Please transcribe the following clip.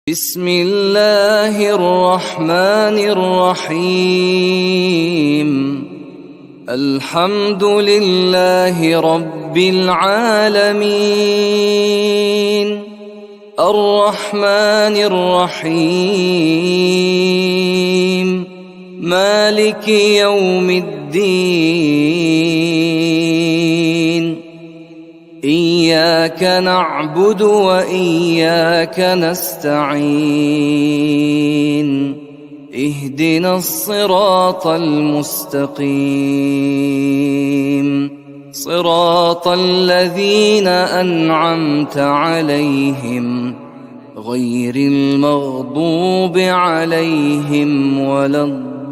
بسم الله الرحمن الرحيم. الحمد لله رب العالمين، الرحمن الرحيم، مالك يوم الدين. إياك نعبد وإياك نستعين، اهدنا الصراط المستقيم، صراط الذين أنعمت عليهم غير المغضوب عليهم ولا الضالين.